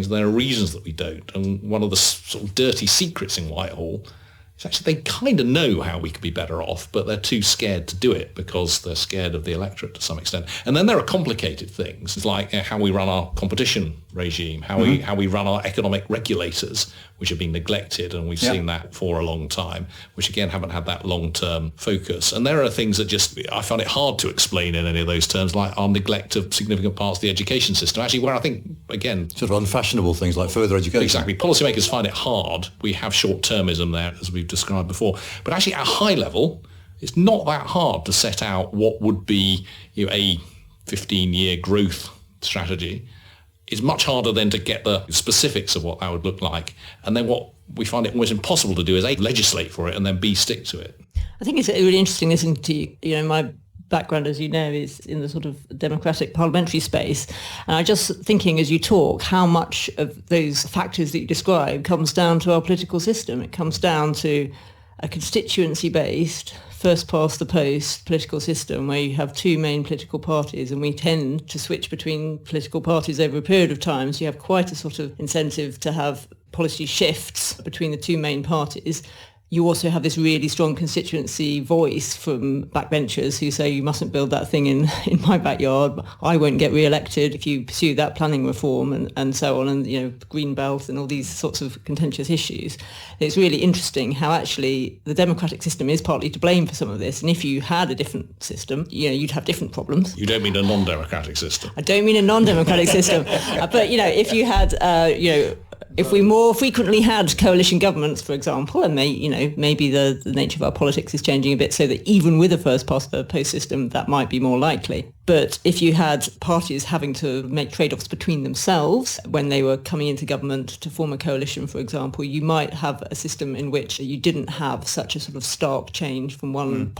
There are reasons that we don't. And one of the sort of dirty secrets in Whitehall is actually they kind of know how we could be better off, but they're too scared to do it because they're scared of the electorate to some extent. And then there are complicated things. It's like how we run our competition regime, how we run our economic regulators, which have been neglected, and we've seen that for a long time, which again haven't had that long-term focus. And there are things that just, I find it hard to explain in any of those terms, like our neglect of significant parts of the education system, actually where I think, again... Sort of unfashionable things like further education. Exactly. Policymakers find it hard. We have short-termism there, as we've described before. But actually at a high level, it's not that hard to set out what would be a 15-year growth strategy. It's much harder then to get the specifics of what that would look like. And then what we find it almost impossible to do is A, legislate for it, and then B, stick to it. I think it's really interesting listening to you. My background, as you know, is in the sort of democratic parliamentary space. And I'm just thinking as you talk how much of those factors that you describe comes down to our political system. It comes down to a constituency-based, first-past-the-post political system where you have two main political parties, and we tend to switch between political parties over a period of time. So you have quite a sort of incentive to have policy shifts between the two main parties. You also have this really strong constituency voice from backbenchers who say you mustn't build that thing in my backyard. I won't get re-elected if you pursue that planning reform and so on, and green belt and all these sorts of contentious issues. It's really interesting how actually the democratic system is partly to blame for some of this. And if you had a different system, you'd have different problems. You don't mean a non-democratic system? I don't mean a non-democratic system, but if you had if we more frequently had coalition governments, for example, and maybe the nature of our politics is changing a bit so that even with a first-past-the-post system, that might be more likely. But if you had parties having to make trade-offs between themselves when they were coming into government to form a coalition, for example, you might have a system in which you didn't have such a sort of stark change from one